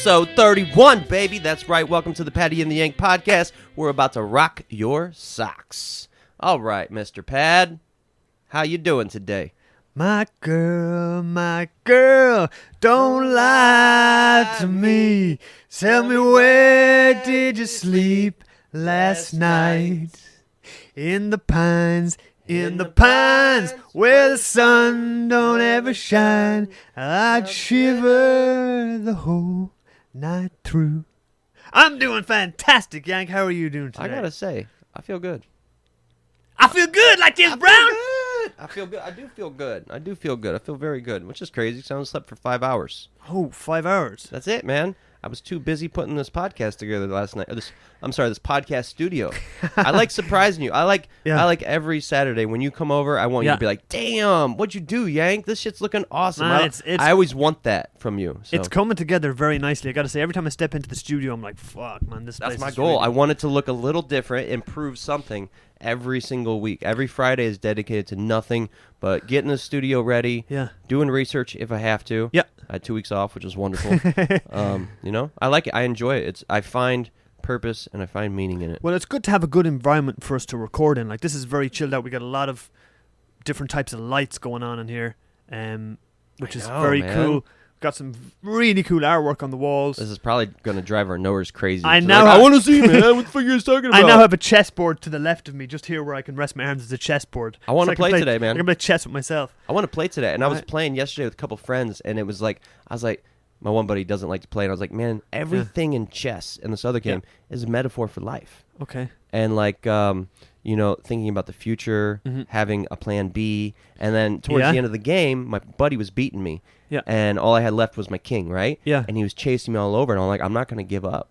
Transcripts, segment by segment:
Episode 31, baby. That's right. Welcome to the Paddy the Yank podcast. We're about to rock your socks. All right, Mr. Pad. How you doing today? My girl, don't lie to me. Tell me, where did you sleep last night? In the pines, where the sun don't ever shine. I'd shiver the whole night through. I'm doing fantastic, Yank. How are you doing today? I gotta say, I feel good. I feel good like this, Brown. I feel good. I do feel good. I feel very good, which is crazy because I only slept for 5 hours. Oh, 5 hours. That's it, man. I was too busy putting this podcast together last night. This podcast studio. I like surprising you. I like every Saturday when you come over, I want you to be like, damn, what'd you do, Yank? This shit's looking awesome. I always want that from you. So. It's coming together very nicely. I got to say, every time I step into the studio, I'm like, fuck, man, this place is That's my goal. really... I want it to look a little different, improve something every single week. Every Friday is dedicated to nothing but getting the studio ready, doing research if I have to. Yeah. I had 2 weeks off, which was wonderful. I like it. I enjoy it. I find purpose and I find meaning in it. Well, it's good to have a good environment for us to record in. Like, this is very chilled out. We got a lot of different types of lights going on in here, which is very cool. Got some really cool artwork on the walls. This is probably going to drive our knowers crazy. I want to see, man. What the fuck are you talking about? I now have a chessboard to the left of me, just here where I can rest my arms as a chessboard. I want to play today, man. I can play chess with myself. I want to play today. And I was playing yesterday with a couple friends, and it was like, my one buddy doesn't like to play, and I was like, man, everything in chess in this other game is a metaphor for life. Okay. And like, thinking about the future, having a plan B, and then towards the end of the game, my buddy was beating me. Yeah. And all I had left was my king, right? Yeah. And he was chasing me all over, and I'm like, I'm not going to give up.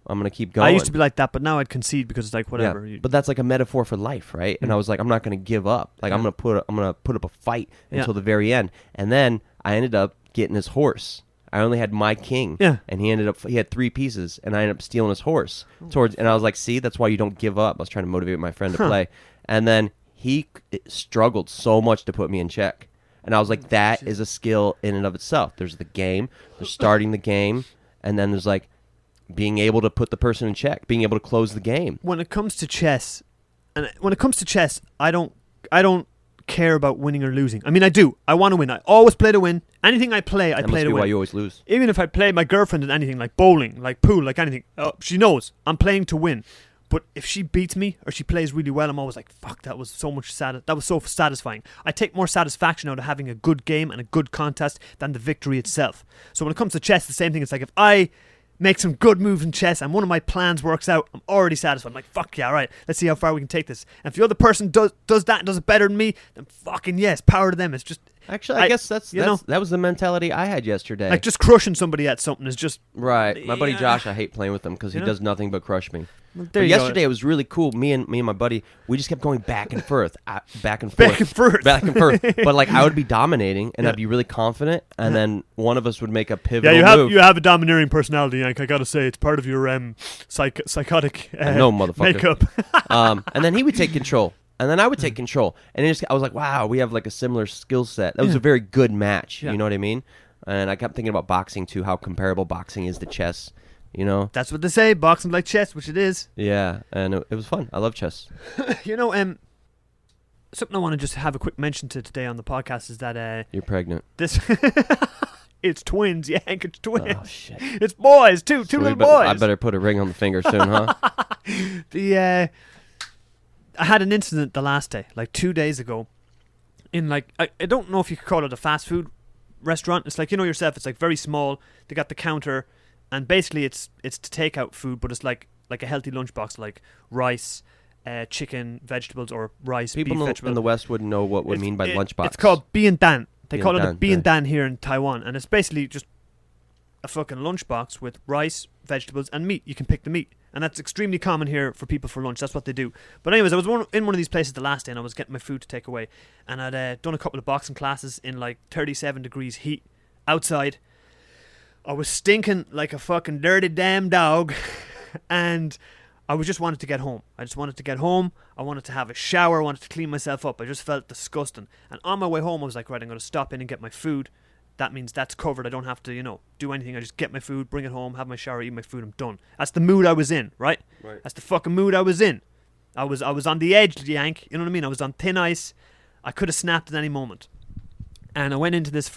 I'm going to keep going. I used to be like that, but now I'd concede because it's like, whatever. Yeah, but that's like a metaphor for life, right? And I was like, I'm not going to give up. Like, I'm going to put up a fight until the very end. And then I ended up getting his horse. I only had my king, and he had 3 pieces, and I ended up stealing his horse. And I was like, see, that's why you don't give up. I was trying to motivate my friend to play. And then he struggled so much to put me in check. And I was like, that is a skill in and of itself. There's the game, there's starting the game, and then there's like being able to put the person in check, being able to close the game. When it comes to chess, I don't care about winning or losing. I mean, I do. I want to win. I always play to win. Anything I play, I play to win. Why you always lose. Even if I play my girlfriend in anything, like bowling, like pool, like anything, she knows I'm playing to win. But if she beats me or she plays really well, I'm always like, fuck, that was so satisfying. I take more satisfaction out of having a good game and a good contest than the victory itself. So when it comes to chess, the same thing. It's like, if I make some good moves in chess and one of my plans works out, I'm already satisfied. I'm like, fuck yeah, all right, let's see how far we can take this. And if the other person does that and does it better than me, then fucking yes, power to them. It's just... Actually, I guess that was the mentality I had yesterday. Like, just crushing somebody at something is just... Right. My buddy Josh, I hate playing with him because he does nothing but crush me. Well, but yesterday it was really cool. Me and my buddy, we just kept going back and forth. But like, I would be dominating and I'd be really confident, and then one of us would make a pivotal move. You have a domineering personality, Yank. I gotta say, it's part of your psychotic makeup. And then he would take control. And then I would take control. And I was like, wow, we have like a similar skill set. That was a very good match. Yeah. You know what I mean? And I kept thinking about boxing too, how comparable boxing is to chess. You know? That's what they say, boxing like chess, which it is. Yeah, and it was fun. I love chess. Something I want to just have a quick mention to today on the podcast is that... You're pregnant. It's twins, Yank. It's twins. Oh, shit. It's boys, two little boys. I better put a ring on the finger soon, huh? I had an incident the last day, like 2 days ago, in like, I don't know if you could call it a fast food restaurant. It's like, you know yourself, it's like very small. They got the counter, and basically it's to take out food, but it's like a healthy lunchbox, like rice, chicken, vegetables, or rice, beef, vegetables. People in the West wouldn't know what we mean by lunchbox. It's called Bien Dan. They call it a Bien Dan here in Taiwan, and it's basically just a fucking lunchbox with rice, vegetables, and meat. You can pick the meat. And that's extremely common here for people for lunch. That's what they do. But anyways, I was in one of these places the last day, and I was getting my food to take away. And I'd done a couple of boxing classes in like 37 degrees heat outside. I was stinking like a fucking dirty damn dog. And I just wanted to get home. I wanted to have a shower. I wanted to clean myself up. I just felt disgusting. And on my way home, I was like, right, I'm going to stop in and get my food. that means that's covered. I don't have to, do anything. I just get my food, bring it home, have my shower, eat my food, I'm done. That's the mood I was in, right? That's the fucking mood I was in. I was on the edge, Yank. You know what I mean? I was on thin ice. I could have snapped at any moment. And I went into this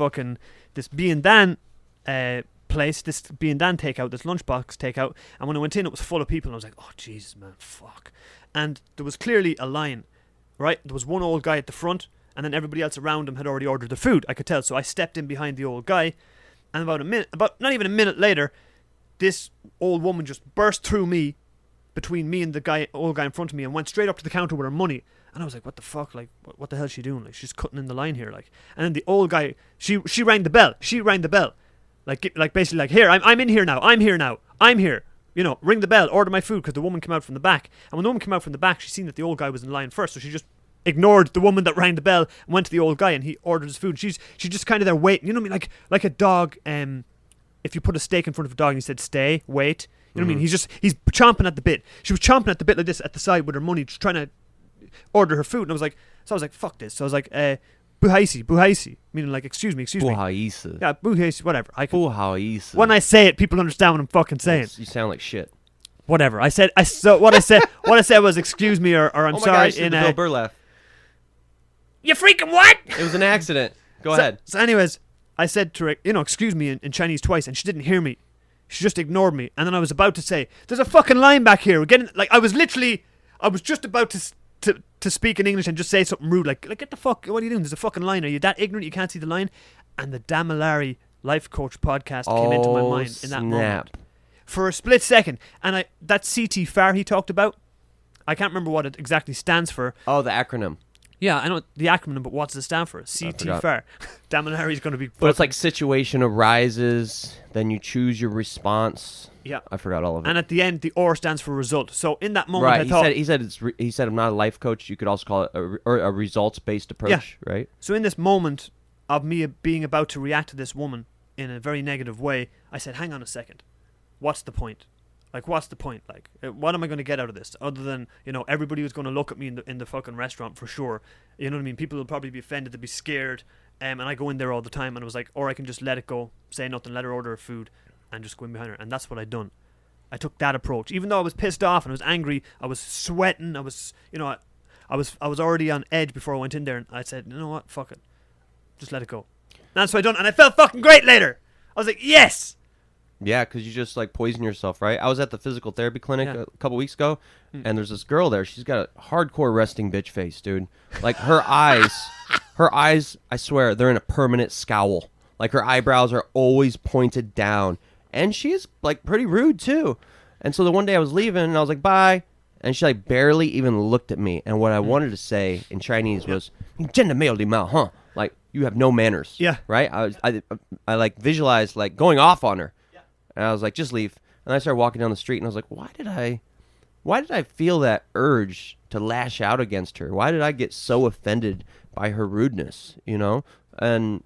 B and Dan place, this B and Dan takeout, this lunchbox takeout. And when I went in, it was full of people. And I was like, oh, Jesus, man, fuck. And there was clearly a line, right? There was one old guy at the front. And then everybody else around him had already ordered the food. I could tell. So I stepped in behind the old guy. And about not even a minute later, this old woman just burst through me, between me and the old guy in front of me, and went straight up to the counter with her money. And I was like, what the fuck? Like, what the hell is she doing? Like, she's cutting in the line here. Like, and then the old guy, she rang the bell. Like basically like, here, I'm in here now. I'm here. Ring the bell, order my food, because the woman came out from the back. And when the woman came out from the back, she seen that the old guy was in line first. So she just ignored the woman that rang the bell and went to the old guy, and he ordered his food. She's just kind of there waiting. You know what I mean? Like a dog. If you put a steak in front of a dog and you said stay, wait. You know what I mean? He's chomping at the bit. She was chomping at the bit like this at the side with her money, just trying to order her food. And I was like, fuck this. So I was like, buhaisi, meaning like, excuse me. Buhaisi. Yeah, buhaisi, whatever. Buhaisi. When I say it, people understand what I'm fucking saying. You sound like shit. Whatever. What I said was excuse me or I'm sorry. In Bill Burr laugh. You freaking what? It was an accident. Go ahead. So anyways, I said to her, excuse me in Chinese twice, and she didn't hear me. She just ignored me. And then I was about to say, there's a fucking line back here. We're getting, like, I was just about to speak in English and just say something rude. Like, get the fuck, what are you doing? There's a fucking line. Are you that ignorant you can't see the line? And the Damilari Life Coach podcast came into my mind in that moment. For a split second. And that CT FAR he talked about, I can't remember what it exactly stands for. Oh, the acronym. Yeah, I know the acronym, but what does it stand for? CT FAR. Damilari is going to be... But it's like situation arises, then you choose your response. Yeah. I forgot all of it. And at the end, the OR stands for result. So in that moment, I thought... He said I'm not a life coach. You could also call it a results-based approach, right? So in this moment of me being about to react to this woman in a very negative way, I said, hang on a second. What's the point? Like, what's the point? Like, what am I going to get out of this? Other than, everybody was going to look at me in the fucking restaurant for sure. You know what I mean? People will probably be offended, they'll be scared. And I go in there all the time, and I was like, or I can just let it go, say nothing, let her order her food, and just go in behind her. And that's what I done. I took that approach. Even though I was pissed off and I was angry, I was sweating, I was already on edge before I went in there, and I said, you know what? Fuck it. Just let it go. And that's what I done, and I felt fucking great later. I was like, yes! Yeah, because you just like poison yourself, right? I was at the physical therapy clinic a couple weeks ago, and there's this girl there. She's got a hardcore resting bitch face, dude. Like her eyes, I swear, they're in a permanent scowl. Like her eyebrows are always pointed down, and she is like pretty rude too. And so the one day I was leaving, and I was like, bye, and she like barely even looked at me. And what I wanted to say in Chinese was, huh? Like, you have no manners. Yeah. Right? I like visualized like going off on her. And I was like, just leave. And I started walking down the street, and I was like, why did I feel that urge to lash out against her? Why did I get so offended by her rudeness, And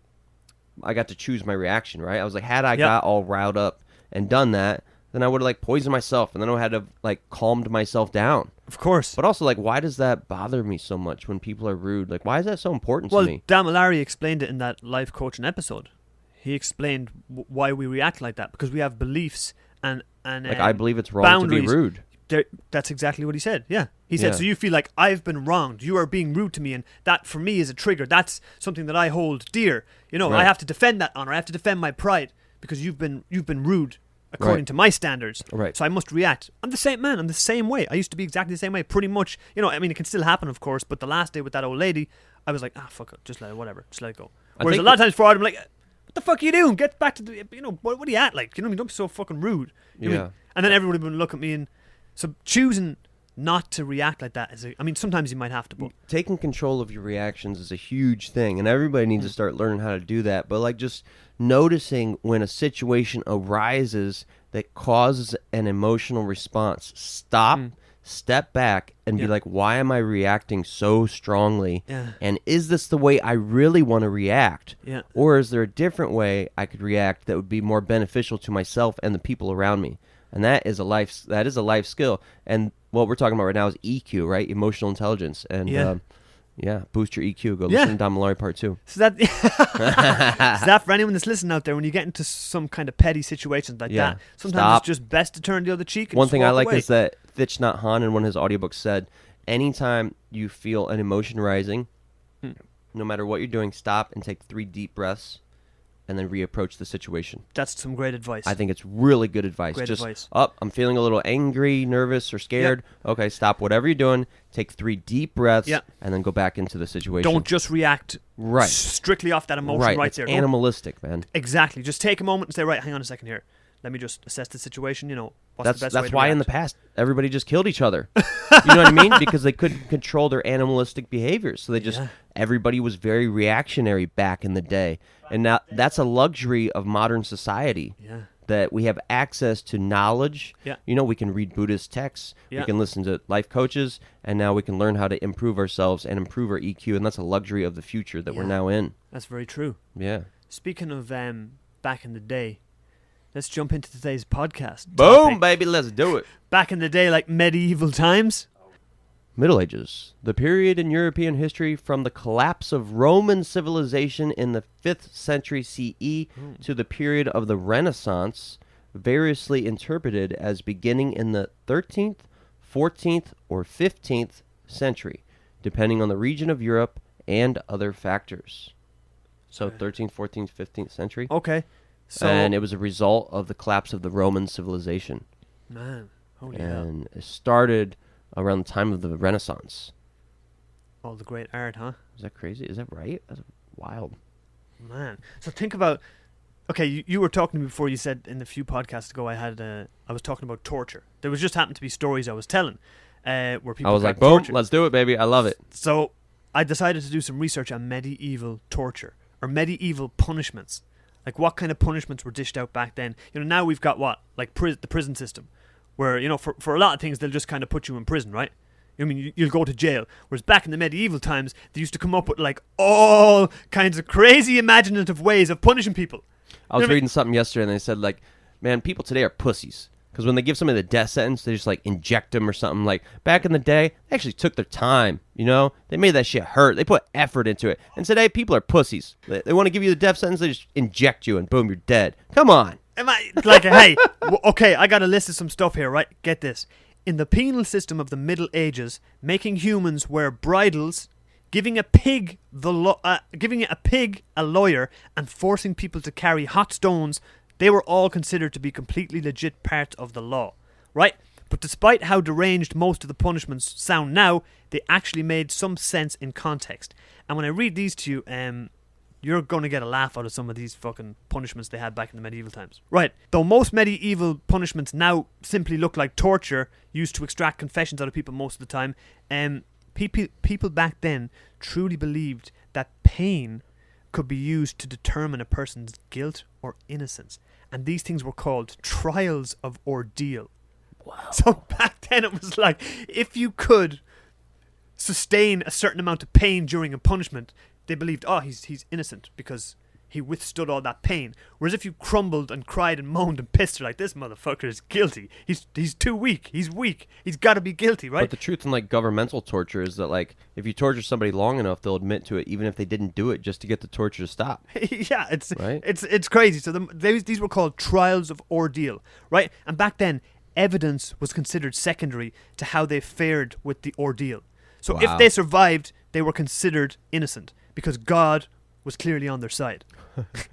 I got to choose my reaction, right? I was like, had I got all riled up and done that, then I would have like poisoned myself, and then I had to like calmed myself down. Of course. But also, like, why does that bother me so much when people are rude? Like, why is that so important to me? Well, Damilari explained it in that life coaching episode. He explained why we react like that, because we have beliefs and like I believe it's wrong boundaries. To be rude. That's exactly what he said. Yeah, he said, so you feel like I've been wronged. You are being rude to me, and that for me is a trigger. That's something that I hold dear. Right. I have to defend that honor. I have to defend my pride because you've been rude according to my standards. Right. So I must react. I'm the same man. I'm the same way. I used to be exactly the same way. Pretty much. I mean, it can still happen, of course. But the last day with that old lady, I was like, fuck it, just let it go. Whereas a lot of times before, I'm like, what the fuck are you doing? Get back to the, what are you at? Like, don't be so fucking rude. And then everybody would look at me, and so choosing not to react like that sometimes you might have to. But taking control of your reactions is a huge thing, and everybody needs to start learning how to do that. But like just noticing when a situation arises that causes an emotional response, step back and be like, why am I reacting so strongly? Yeah. And is this the way I really want to react? Yeah. Or is there a different way I could react that would be more beneficial to myself and the people around me? And that is a life skill. And what we're talking about right now is EQ, right? Emotional intelligence. And Yeah, boost your EQ. Go listen to Don Malari Part 2. So that for anyone that's listening out there, when you get into some kind of petty situations like that, sometimes it's just best to turn the other cheek and One thing I like away. is that Thich Nhat Hanh in one of his audiobooks said, anytime you feel an emotion rising, no matter what you're doing, stop and take 3 deep breaths and then reapproach the situation. That's some great advice. I think it's really good advice. Great advice. I'm feeling a little angry, nervous, or scared. Yep. Okay, stop whatever you're doing. Take 3 deep breaths, and then go back into the situation. Don't just react strictly off that emotion right there. It's animalistic, man. Exactly. Just take a moment and say, right, hang on a second here. Let me just assess the situation. You know, what's the best way to That's why react? in the past everybody just killed each other. You know what I mean? Because they couldn't control their animalistic behaviors. So they just everybody was very reactionary back in the day. And now that's a luxury of modern society. Yeah. That we have access to knowledge. Yeah. You know, we can read Buddhist texts. Yeah. We can listen to life coaches, and now we can learn how to improve ourselves and improve our EQ, and that's a luxury of the future that we're now in. That's very true. Yeah. Speaking of back in the day, let's jump into today's podcast. Boom, topic. baby, let's do it. Back in the day, like medieval times. Middle Ages, the period in European history from the collapse of Roman civilization in the 5th century CE to the period of the Renaissance, variously interpreted as beginning in the 13th, 14th, or 15th century, depending on the region of Europe and other factors. So 13th, 14th, 15th century. Okay. So, and it was a result of the collapse of the Roman civilization. Man, holy and it started around the time of the Renaissance. All the great art, huh? Is that crazy? Is that right? That's wild. Man. So think about... Okay, you were talking to me before. You said in a few podcasts ago I was talking about torture. There was just happened to be stories I was telling where people I was like, boom, tortured. Let's do it, baby. I love it. So I decided to do some research on medieval torture or medieval punishments. Like what kind of punishments were dished out back then. You know, now we've got what? Like the prison system. Where, you know, for a lot of things, they'll just kind of put you in prison, right? I mean, you'll go to jail. Whereas back in the medieval times, they used to come up with, like, all kinds of crazy imaginative ways of punishing people. I was reading something yesterday, and they said, like, man, people today are pussies. Because when they give somebody the death sentence, they just, like, inject them or something. Like, back in the day, they actually took their time, you know? They made that shit hurt. They put effort into it. And today, people are pussies. They want to give you the death sentence, they just inject you, and boom, you're dead. Come on. Am I like, hey, okay, I got a list of some stuff here, right? Get this. In the penal system of the Middle Ages, making humans wear bridles, giving a pig a lawyer, and forcing people to carry hot stones, they were all considered to be completely legit parts of the law, right? But despite how deranged most of the punishments sound now, they actually made some sense in context. And when I read these to you, you're going to get a laugh out of some of these fucking punishments they had back in the medieval times. Right. Though most medieval punishments now simply look like torture used to extract confessions out of people most of the time, people back then truly believed that pain could be used to determine a person's guilt or innocence. And these things were called trials of ordeal. Wow. So back then it was like, if you could sustain a certain amount of pain during a punishment, they believed, oh, he's innocent because he withstood all that pain. Whereas if you crumbled and cried and moaned and pissed, you're like, this motherfucker is guilty. He's too weak. He's weak. He's got to be guilty, right? But the truth in, like, governmental torture is that, like, if you torture somebody long enough, they'll admit to it, even if they didn't do it, just to get the torture to stop. Yeah, it's crazy. So these were called trials of ordeal, right? And back then, evidence was considered secondary to how they fared with the ordeal. So if they survived, they were considered innocent because God was clearly on their side.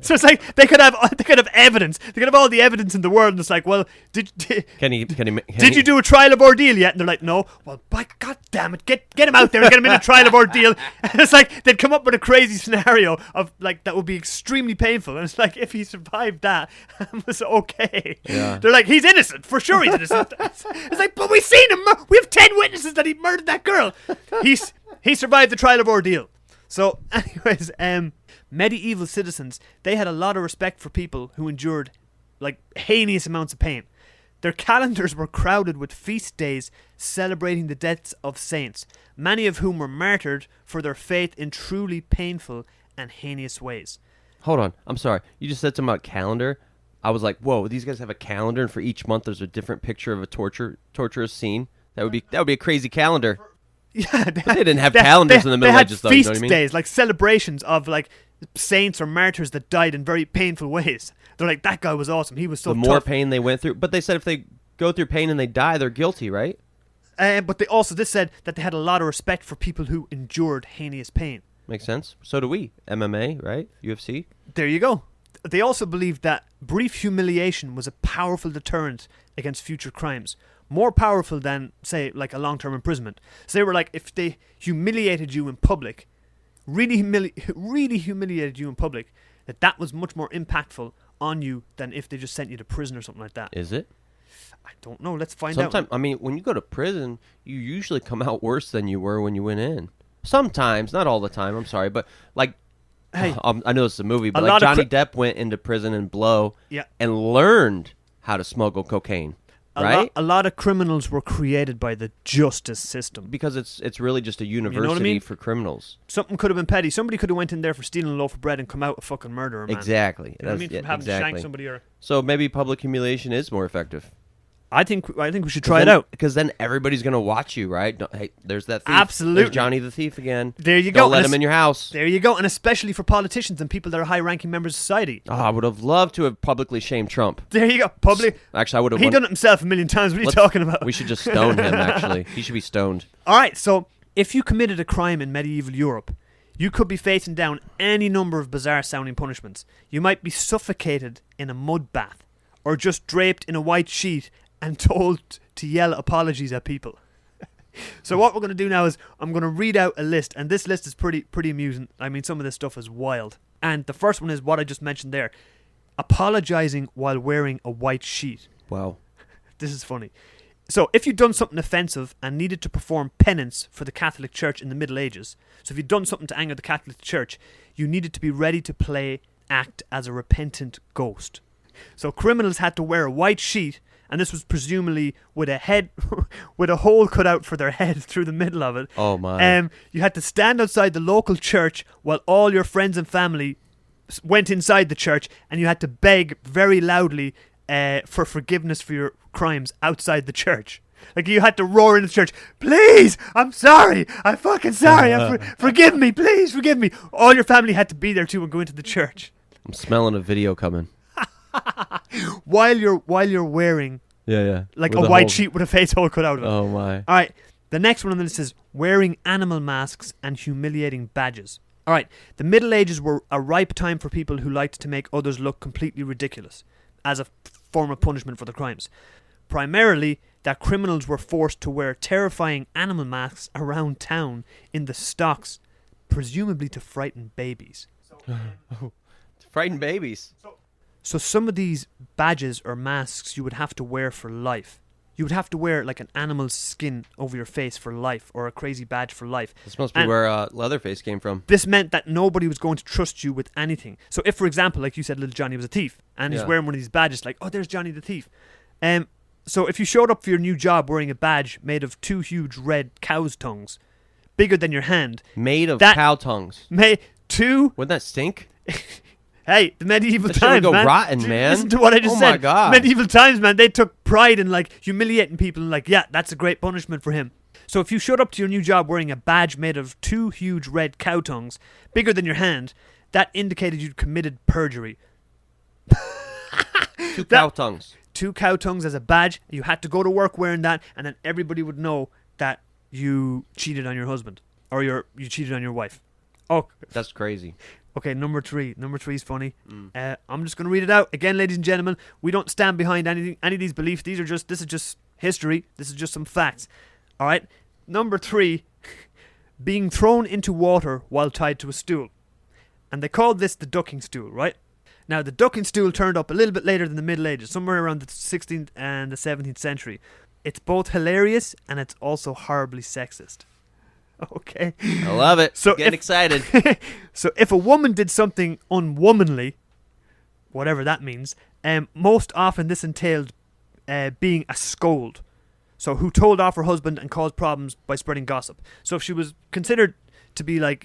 So it's like they could have evidence. They could have all the evidence in the world, and it's like, well, did you do a trial of ordeal yet? And they're like, no. Well, by God damn it, get him out there and get him in a trial of ordeal. And it's like they'd come up with a crazy scenario of like that would be extremely painful. And it's like if he survived that, it was okay. Yeah. They're like, he's innocent for sure. He's innocent. It's like, but we've seen him. We have 10 witnesses that he murdered that girl. He survived the trial of ordeal. So, anyways, medieval citizens, they had a lot of respect for people who endured, like, heinous amounts of pain. Their calendars were crowded with feast days celebrating the deaths of saints, many of whom were martyred for their faith in truly painful and heinous ways. Hold on, I'm sorry. You just said something about calendar. I was like, whoa, these guys have a calendar, and for each month there's a different picture of a torturous scene. That would be a crazy calendar. Yeah, they didn't have calendars in the Middle Ages, though. They had feast you know what I mean? days, like celebrations of like saints or martyrs that died in very painful ways. They're like, that guy was awesome. He was so tough. The more pain they went through. But they said if they go through pain and they die, they're guilty, right? But this said that they had a lot of respect for people who endured heinous pain. Makes sense. So do we. MMA, right? UFC. There you go. They also believed that brief humiliation was a powerful deterrent against future crimes. More powerful than, say, like a long-term imprisonment. So they were like, if they humiliated you in public, really humiliated you in public, that was much more impactful on you than if they just sent you to prison or something like that. Is it? I don't know. Let's find out. I mean, when you go to prison, you usually come out worse than you were when you went in. Sometimes, not all the time, I'm sorry, but like, hey, I know it's a movie, but like Johnny Depp went into prison and and learned how to smuggle cocaine, right? A lot of criminals were created by the justice system. Because it's really just a university, you know what I mean? for criminals. Something could have been petty. Somebody could have went in there for stealing a loaf of bread and come out a fucking murderer, man. Exactly. You know what I mean? From having to shank somebody or... So maybe public humiliation is more effective. I think we should try it out. Because then everybody's going to watch you, right? Hey, there's that thief. Absolutely. There's Johnny the thief again. There you go. Don't let him in your house. There you go. And especially for politicians and people that are high-ranking members of society. Oh, I would have loved to have publicly shamed Trump. There you go. Actually, I would have... He done it himself a million times. What are you talking about? We should just stone him, actually. He should be stoned. All right, so if you committed a crime in medieval Europe, you could be facing down any number of bizarre-sounding punishments. You might be suffocated in a mud bath or just draped in a white sheet and told to yell apologies at people. So what we're going to do now is I'm going to read out a list, and this list is pretty amusing. I mean, some of this stuff is wild. And the first one is what I just mentioned there. Apologizing while wearing a white sheet. Wow. This is funny. So if you'd done something offensive and needed to perform penance for the Catholic Church in the Middle Ages, so if you'd done something to anger the Catholic Church, you needed to be ready to act as a repentant ghost. So criminals had to wear a white sheet, and this was presumably with a head, with a hole cut out for their head through the middle of it. Oh my! You had to stand outside the local church while all your friends and family went inside the church, and you had to beg very loudly for forgiveness for your crimes outside the church. Like you had to roar in the church, "Please, I'm sorry, I'm fucking sorry, forgive me, please forgive me." All your family had to be there too and go into the church. I'm smelling a video coming. while you're wearing like with a white sheet with a face hole cut out of it. Oh my. All right, the next one on the list is wearing animal masks and humiliating badges. All right, the Middle Ages were a ripe time for people who liked to make others look completely ridiculous as a form of punishment for their crimes. Primarily, that criminals were forced to wear terrifying animal masks around town in the stocks, presumably to frighten babies. Frighten babies. So some of these badges or masks you would have to wear for life. You would have to wear like an animal's skin over your face for life, or a crazy badge for life. This must be where Leatherface came from. This meant that nobody was going to trust you with anything. So if, for example, like you said, little Johnny was a thief, and he's wearing one of these badges, like, oh, there's Johnny the thief. So if you showed up for your new job wearing a badge made of 2 huge red cow's tongues, bigger than your hand. Made of cow tongues. Wouldn't that stink? Hey, the medieval times, go man. Rotten, man. Listen to what I just said. Oh my God. Medieval times, man. They took pride in like humiliating people and like, yeah, that's a great punishment for him. So if you showed up to your new job wearing a badge made of 2 huge red cow tongues, bigger than your hand, that indicated you'd committed perjury. 2 cow tongues. 2 cow tongues as a badge. You had to go to work wearing that, and then everybody would know that you cheated on your husband or you cheated on your wife. Oh, that's crazy. Okay, number 3. Number 3 is funny. I'm just going to read it out again, ladies and gentlemen. We don't stand behind any of these beliefs. This is just history. This is just some facts. All right. Number 3, being thrown into water while tied to a stool, and they called this the ducking stool, right? Now, the ducking stool turned up a little bit later than the Middle Ages, somewhere around the 16th and the 17th century. It's both hilarious and it's also horribly sexist. Okay. I love it. So Get excited. So if a woman did something unwomanly, whatever that means, most often this entailed being a scold. So who told off her husband and caused problems by spreading gossip. So if she was considered to be like,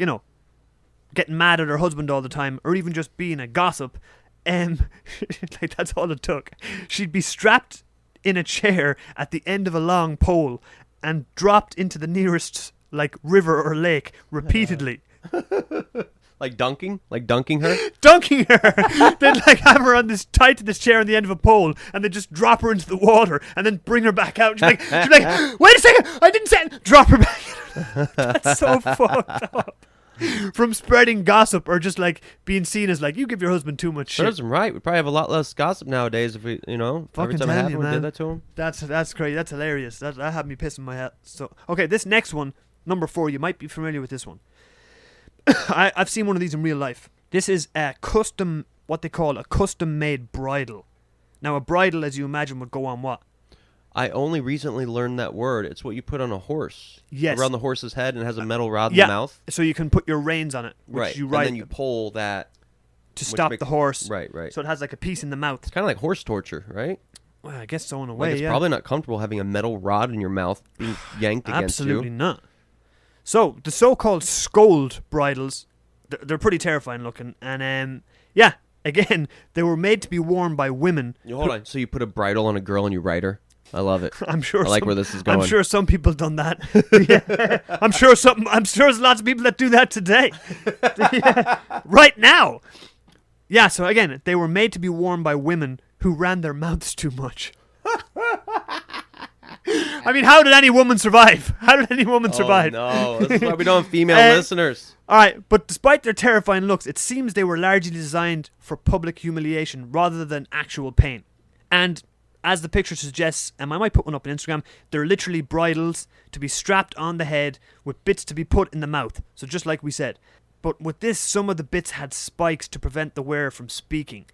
getting mad at her husband all the time, or even just being a gossip, like that's all it took. She'd be strapped in a chair at the end of a long pole and dropped into the nearest like river or lake repeatedly. Like dunking her? Dunking her! They'd like have her tied to this chair on the end of a pole, and they'd just drop her into the water, and then bring her back out. She'd be like, wait a second, I didn't say it. Drop her back. That's so fucked up. From spreading gossip or just like being seen as like, you give your husband too much shit. Serves him right. We probably have a lot less gossip nowadays if we, every time it happened, we did that to him. That's crazy. That's hilarious. That had me pissing my head. So, okay, this next one, number 4, you might be familiar with this one. I've seen one of these in real life. This is what they call a custom-made bridle. Now, a bridle, as you imagine, would go on what? I only recently learned that word. It's what you put on a horse. Yes. Around the horse's head, and it has a metal rod in the mouth. So you can put your reins on it. Right. You ride and then you pull that. To stop the horse. Right. So it has like a piece in the mouth. It's kind of like horse torture, right? Well, I guess so in a way, It's probably not comfortable having a metal rod in your mouth being yanked against you. Absolutely not. So, the so-called scold bridles, they're pretty terrifying looking. And, again, they were made to be worn by women. Hold on. So you put a bridle on a girl and you ride her? I love it. I'm sure. I like where this is going. I'm sure some people have done that. Yeah. I'm sure there's lots of people that do that today. Right now. Yeah, so again, they were made to be worn by women who ran their mouths too much. I mean, how did any woman survive? Survive? No, this is why we don't have female listeners. All right, but despite their terrifying looks, it seems they were largely designed for public humiliation rather than actual pain. And as the picture suggests, and I might put one up on Instagram, they're literally bridles to be strapped on the head with bits to be put in the mouth. So just like we said. But with this, some of the bits had spikes to prevent the wearer from speaking.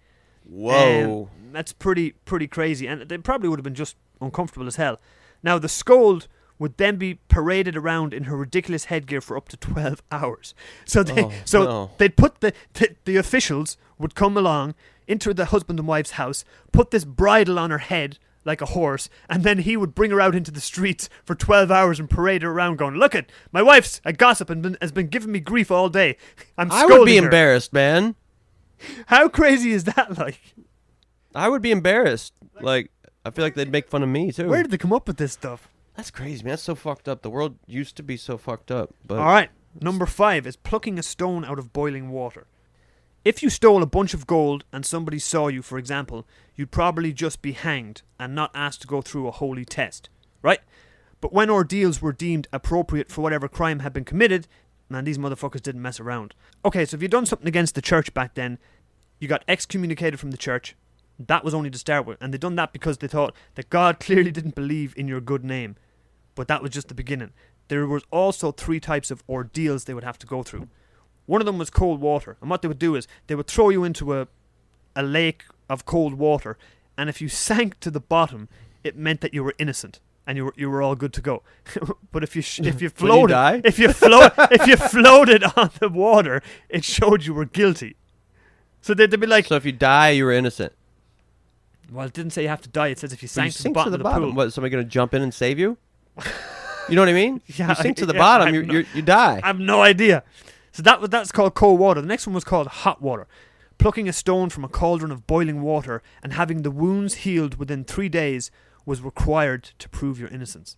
Whoa. That's pretty crazy. And they probably would have been just uncomfortable as hell. Now, the scold would then be paraded around in her ridiculous headgear for up to 12 hours. So they'd put the officials would come along into the husband and wife's house, put this bridle on her head like a horse, and then he would bring her out into the streets for 12 hours and parade her around going, look it, my wife's a gossip and has been giving me grief all day. I would be embarrassed, man. How crazy is that, like? I would be embarrassed. Like, I feel like they'd make fun of me, too. Where did they come up with this stuff? That's crazy, man. That's so fucked up. The world used to be so fucked up. But all right, number 5 is plucking a stone out of boiling water. If you stole a bunch of gold and somebody saw you, for example, you'd probably just be hanged and not asked to go through a holy test, right? But when ordeals were deemed appropriate for whatever crime had been committed, man, these motherfuckers didn't mess around. Okay, so if you'd done something against the church back then, you got excommunicated from the church. That was only to start with, and they done that because they thought that God clearly didn't believe in your good name. But that was just the beginning. There was also 3 types of ordeals they would have to go through. One of them was cold water, and what they would do is they would throw you into a lake of cold water, and if you sank to the bottom, it meant that you were innocent and you were all good to go. But if you floated, if you floated on the water, it showed you were guilty. So they'd be like, so if you die, you were innocent. Well, it didn't say you have to die. It says if you sank to the bottom of the pool. What, is somebody going to jump in and save you? You know what I mean? Yeah, you sink to the bottom, you die. I have no idea. So that's called cold water. The next one was called hot water. Plucking a stone from a cauldron of boiling water and having the wounds healed within 3 days was required to prove your innocence.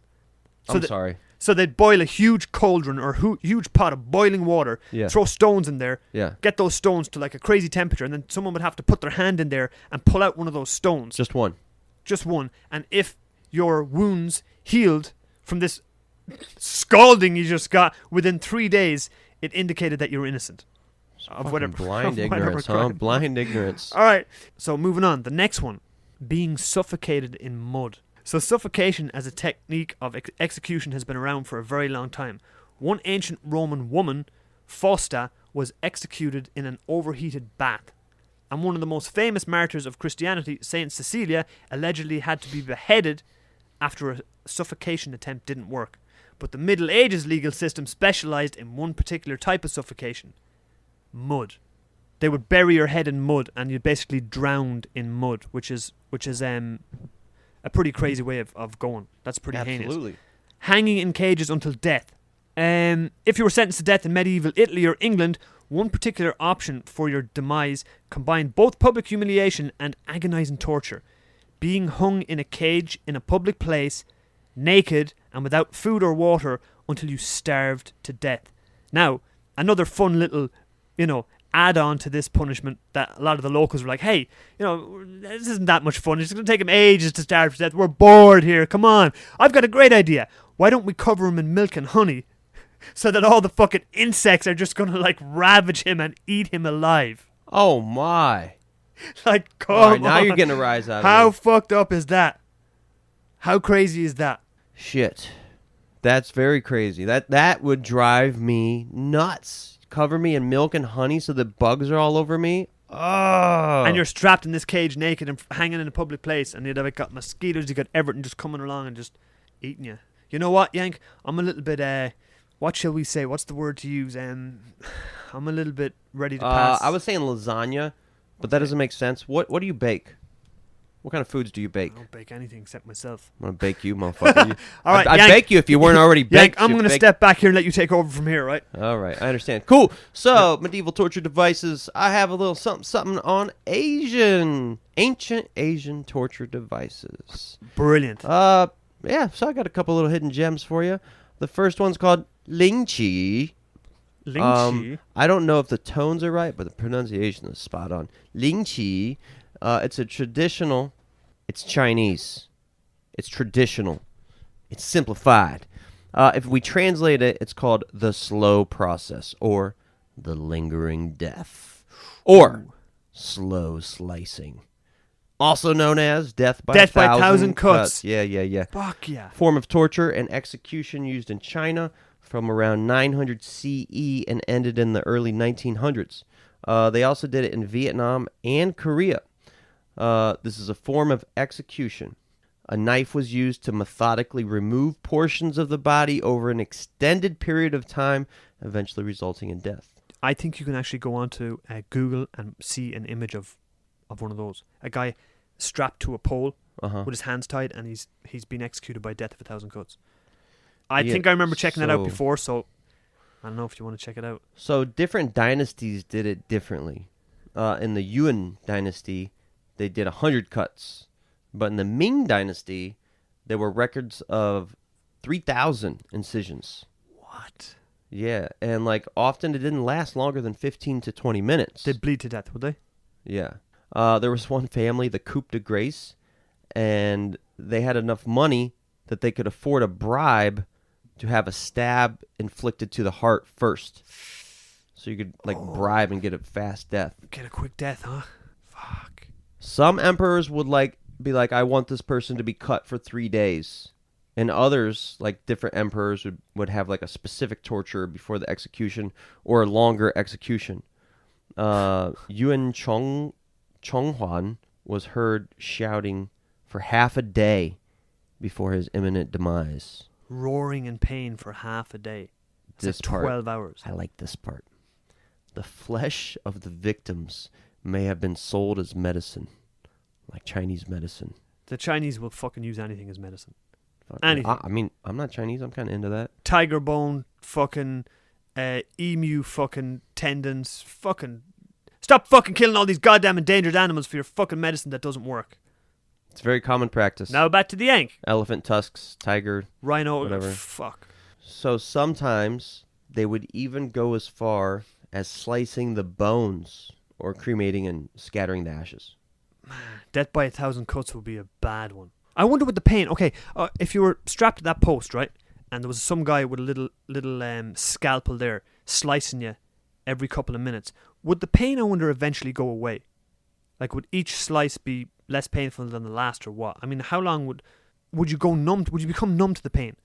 So sorry. So they'd boil a huge cauldron or huge pot of boiling water, throw stones in there, get those stones to like a crazy temperature, and then someone would have to put their hand in there and pull out one of those stones. Just one. And if your wounds healed from this scalding you just got within 3 days, it indicated that you were innocent. Of whatever. Blind ignorance, huh? Blind ignorance. All right. So moving on. The next one. Being suffocated in mud. So suffocation as a technique of execution has been around for a very long time. One ancient Roman woman, Fausta, was executed in an overheated bath. And one of the most famous martyrs of Christianity, Saint Cecilia, allegedly had to be beheaded after a suffocation attempt didn't work. But the Middle Ages legal system specialized in one particular type of suffocation. Mud. They would bury your head in mud and you'd basically drowned in mud, which is a pretty crazy way of going. That's pretty heinous. Absolutely. Hanging in cages until death. If you were sentenced to death in medieval Italy or England, one particular option for your demise combined both public humiliation and agonizing torture. Being hung in a cage in a public place, naked and without food or water until you starved to death. Now, another fun little, add on to this punishment that a lot of the locals were like, hey, this isn't that much fun. It's going to take him ages to starve to death. We're bored here. Come on. I've got a great idea. Why don't we cover him in milk and honey so that all the fucking insects are just going to ravage him and eat him alive? Oh my. Come on. Now you're getting a rise out of me. How fucked up is that? How crazy is that? Shit. That's very crazy. That would drive me nuts. Cover me in milk and honey so the bugs are all over me. Oh. And you're strapped in this cage naked and hanging in a public place, and you've got mosquitoes, you got everything just coming along and just eating you. You know what, Yank? I'm a little bit, what shall we say? What's the word to use? I'm a little bit ready to pass. I was saying lasagna, but that doesn't make sense. What do you bake? What kind of foods do you bake? I don't bake anything except myself. I'm going to bake you, motherfucker. All right, I'd bake you if you weren't already baked. Yank, I'm going to step back here and let you take over from here, right? All right, I understand. Cool. So, medieval torture devices. I have a little something on ancient Asian torture devices. Brilliant. Yeah, so I got a couple little hidden gems for you. The first one's called Ling Chi. I don't know if the tones are right, but the pronunciation is spot on. Ling Chi. It's a traditional. It's Chinese. It's traditional. It's simplified. If we translate it, it's called the slow process, or the lingering death, or slow slicing, also known as death by 1,000 cuts. Yeah. Fuck yeah. Form of torture and execution used in China from around 900 CE and ended in the early 1900s. They also did it in Vietnam and Korea. This is a form of execution. A knife was used to methodically remove portions of the body over an extended period of time, eventually resulting in death. I think you can actually go onto Google and see an image of one of those. A guy strapped to a pole with his hands tied, and he's been executed by death of 1,000 cuts. I think I remember checking that out before, so I don't know if you want to check it out. So different dynasties did it differently. In the Yuan dynasty, they did 100 cuts. But in the Ming dynasty, there were records of 3,000 incisions. What? Yeah, and often it didn't last longer than 15 to 20 minutes. They'd bleed to death, would they? Yeah. There was one family, the Coupe de Grace, and they had enough money that they could afford a bribe to have a stab inflicted to the heart first. So you could bribe and get a fast death. Get a quick death, huh? Fuck. Some emperors would be like, I want this person to be cut for 3 days. And others, different emperors, would have a specific torture before the execution or a longer execution. Yuan Chonghuan was heard shouting for half a day before his imminent demise. Roaring in pain for half a day. That's 12 hours. I like this part. The flesh of the victims may have been sold as medicine, like Chinese medicine. The Chinese will fucking use anything as medicine. Anything. I mean, I'm not Chinese. I'm kind of into that. Tiger bone, fucking emu, fucking tendons, fucking. Stop fucking killing all these goddamn endangered animals for your fucking medicine that doesn't work. It's very common practice. Now back to the Yank. Elephant tusks, tiger, rhino, whatever. Fuck. So sometimes they would even go as far as slicing the bones or cremating and scattering the ashes. Man, death by 1,000 cuts would be a bad one. I wonder what the pain. Okay, if you were strapped to that post, right, and there was some guy with a little scalpel there slicing you every couple of minutes, would the pain, I wonder, eventually go away? Would each slice be less painful than the last, or what? I mean, how long would you go numb? Would you become numb to the pain?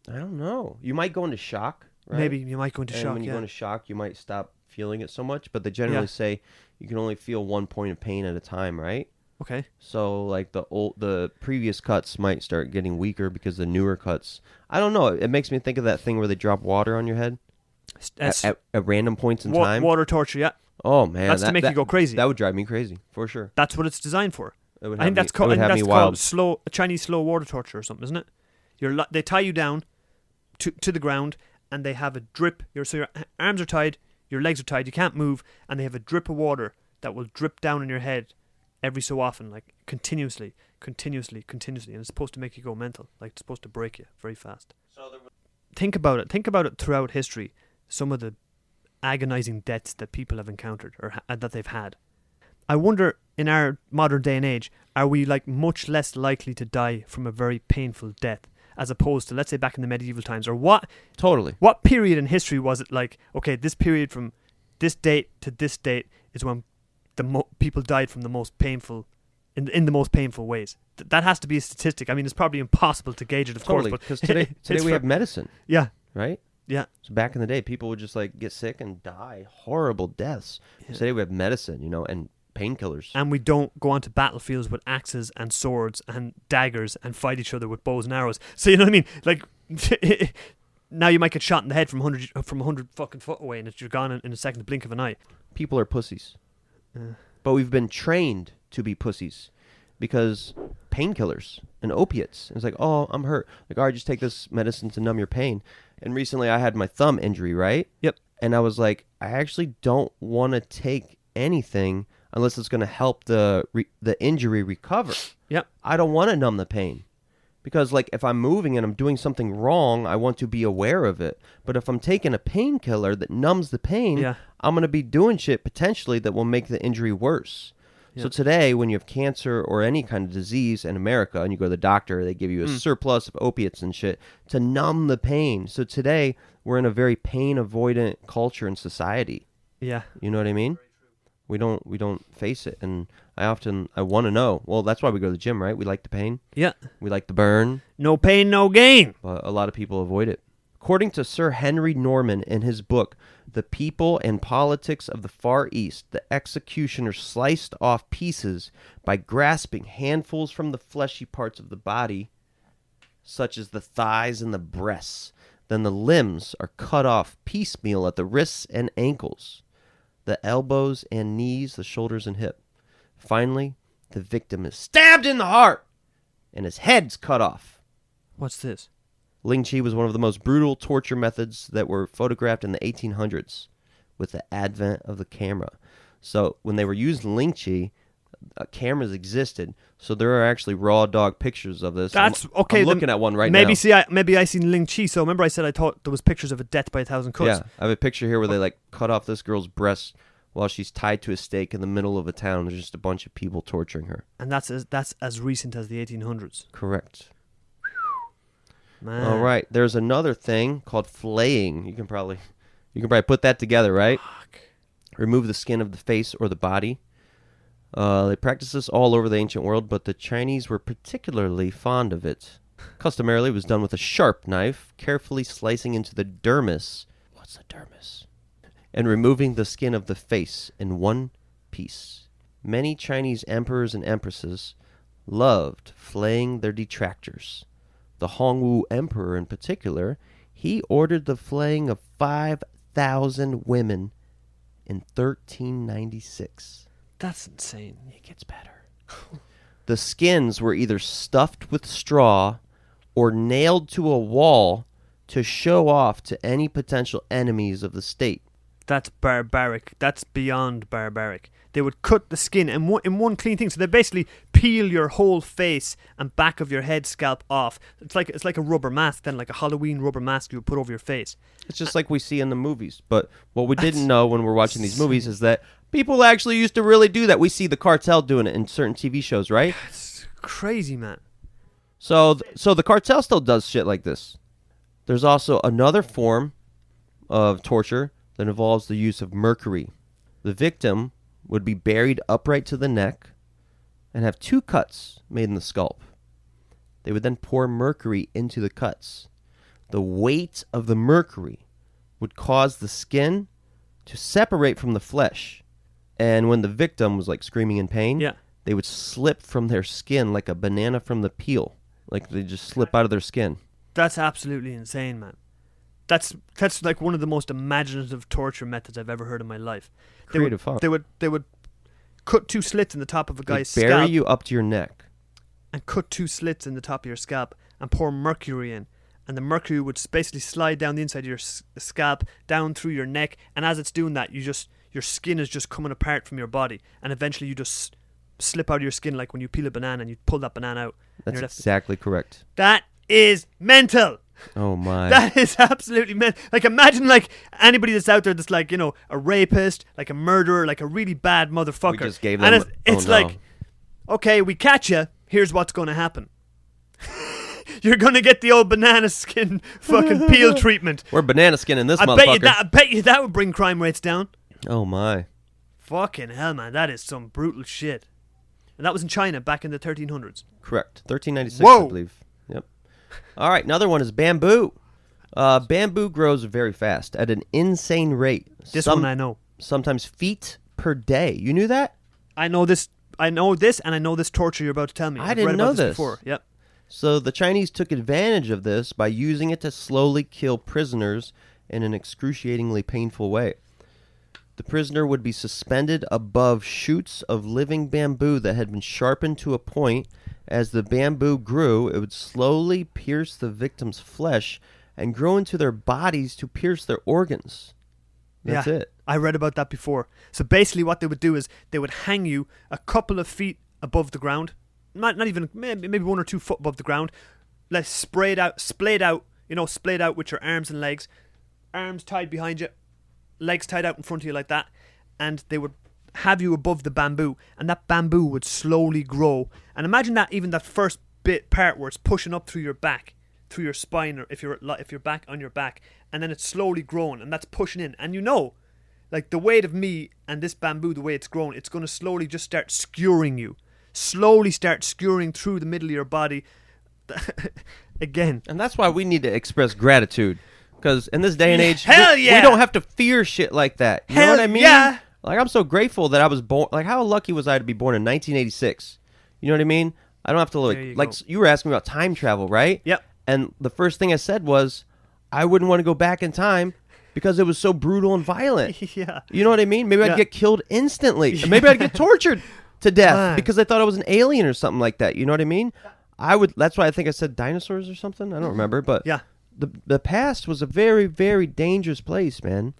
I don't know. You might go into shock, right? Maybe you might go into shock. When you go into shock, you might stop feeling it so much. But they generally say you can only feel 1 point of pain at a time, right? Okay. So the previous cuts might start getting weaker because the newer cuts. I don't know. It makes me think of that thing where they drop water on your head at random points in time. Water torture, yeah. Oh man, that's to make you go crazy. That would drive me crazy for sure. That's what it's designed for. I think that's called Chinese slow water torture or something, isn't it? They tie you down to the ground, and they have a drip. So your arms are tied, your legs are tied, you can't move, and they have a drip of water that will drip down on your head every so often, continuously, and it's supposed to make you go mental. It's supposed to break you very fast. think about it. Think about it throughout history. Some of the agonizing deaths that people have encountered or that they've had. I wonder, in our modern day and age, are we like much less likely to die from a very painful death as opposed to, let's say, back in the medieval times? Or what? Totally. What period in history was it like, okay, this period from this date to this date is when people died from the most painful, in the most painful ways? That has to be a statistic. I mean, it's probably impossible to gauge it, of course. But because today we have medicine. Yeah. Right? Yeah. So back in the day, people would just like get sick and die horrible deaths. Yeah. Today we have medicine, and painkillers. And we don't go onto battlefields with axes and swords and daggers and fight each other with bows and arrows. So you know what I mean? Like now you might get shot in the head from 100 fucking foot away, and you're gone in a second, the blink of an eye. People are pussies, but we've been trained to be pussies because painkillers and opiates. It's like, oh, I'm hurt. Like, all right, just take this medicine to numb your pain. And recently, I had my thumb injury, right? Yep. And I was like, I actually don't want to take anything unless it's going to help the injury recover. Yep. I don't want to numb the pain. Because, like, if I'm moving and I'm doing something wrong, I want to be aware of it. But if I'm taking a painkiller that numbs the pain, I'm going to be doing shit potentially that will make the injury worse. Yeah. So today, when you have cancer or any kind of disease in America and you go to the doctor, they give you a surplus of opiates and shit to numb the pain. So today, we're in a very pain-avoidant culture and society. Yeah. You know what I mean? We don't face it, and I want to know. Well, that's why we go to the gym, right? We like the pain. Yeah. We like the burn. No pain, no gain. But a lot of people avoid it. According to Sir Henry Norman in his book, The People and Politics of the Far East, the executioner sliced off pieces by grasping handfuls from the fleshy parts of the body, such as the thighs and the breasts. Then the limbs are cut off piecemeal at the wrists and ankles, the elbows and knees, the shoulders and hip. Finally, the victim is stabbed in the heart, and his head's cut off. What's this? Ling Chi was one of the most brutal torture methods that were photographed in the 1800s with the advent of the camera. So when they were using Ling Chi, cameras existed, so there are actually raw dog pictures of this. That's okay. I'm looking at one right now. Maybe I seen Ling Chi. So remember I said I thought there was pictures of a death by 1,000 cuts. Yeah, I have a picture here where they like cut off this girl's breast while she's tied to a stake in the middle of a town. There's just a bunch of people torturing her. And that's as recent as the 1800s. Correct. Man. All right, there's another thing called flaying. You can probably put that together, right? Fuck. Remove the skin of the face or the body. They practiced this all over the ancient world, but the Chinese were particularly fond of it. Customarily, it was done with a sharp knife, carefully slicing into the dermis. What's the dermis? And removing the skin of the face in one piece. Many Chinese emperors and empresses loved flaying their detractors. The Hongwu Emperor in particular, he ordered the flaying of 5,000 women in 1396. That's insane. It gets better. The skins were either stuffed with straw or nailed to a wall to show off to any potential enemies of the state. That's barbaric. That's beyond barbaric. They would cut the skin in one clean thing. So they basically peel your whole face and back of your head scalp off. It's like a rubber mask, then like a Halloween rubber mask you would put over your face. It's just like we see in the movies. But what we didn't know when we're watching these movies is that people actually used to really do that. We see the cartel doing it in certain TV shows, right? It's crazy, man. So the cartel still does shit like this. There's also another form of torture that involves the use of mercury. The victim would be buried upright to the neck and have 2 cuts made in the scalp. They would then pour mercury into the cuts. The weight of the mercury would cause the skin to separate from the flesh. And when the victim was like screaming in pain, they would slip from their skin like a banana from the peel. Like they just slip out of their skin. That's absolutely insane, man. That's like one of the most imaginative torture methods I've ever heard in my life. Creative, huh? They would cut 2 slits in the top of a guy's scalp. Bury you up to your neck. And cut 2 slits in the top of your scalp and pour mercury in. And the mercury would basically slide down the inside of your scalp, down through your neck. And as it's doing that, your skin is just coming apart from your body. And eventually you just slip out of your skin like when you peel a banana and you pull that banana out. That's exactly correct. That is mental. Oh my! That is absolutely meant. Like, imagine like anybody that's out there that's like, you know, a rapist, like a murderer, like a really bad motherfucker. We just gave them. And it's like, okay, we catch you. Here's what's going to happen. You're going to get the old banana skin fucking peel treatment. We're banana skinning this motherfucker. I bet you that would bring crime rates down. Oh my! Fucking hell, man! That is some brutal shit. And that was in China back in the 1300s. Correct. 1396, Whoa. I believe. Yep. All right, another one is bamboo. Bamboo grows very fast at an insane rate. This one I know. Sometimes feet per day. You knew that? I know this, and I know this torture you're about to tell me. I didn't know this before. Yep. So the Chinese took advantage of this by using it to slowly kill prisoners in an excruciatingly painful way. The prisoner would be suspended above shoots of living bamboo that had been sharpened to a point. As the bamboo grew, it would slowly pierce the victim's flesh and grow into their bodies to pierce their organs. That's it. I read about that before. So basically what they would do is they would hang you a couple of feet above the ground. Not even, maybe 1 or 2 foot above the ground. Like splayed out with your arms and legs. Arms tied behind you. Legs tied out in front of you like that. And they would have you above the bamboo, and that bamboo would slowly grow. And imagine that, even that first part where it's pushing up through your back, through your spine, or if you're back on your back, and then it's slowly growing, and that's pushing in. And you know, like the weight of me and this bamboo, the way it's grown, it's going to slowly just start skewering you, slowly start skewering through the middle of your body. Again, and that's why we need to express gratitude, because in this day and age, we don't have to fear shit like that. You know what I mean? Yeah. Like, I'm so grateful that I was born. Like, how lucky was I to be born in 1986? You know what I mean? I don't have to look. You were asking me about time travel, right? Yep. And the first thing I said was, I wouldn't want to go back in time because it was so brutal and violent. Yeah. You know what I mean? Maybe I'd get killed instantly. Maybe I'd get tortured to death because I thought I was an alien or something like that. You know what I mean? That's why I think I said dinosaurs or something. I don't remember, but yeah. The past was a very, very dangerous place, man.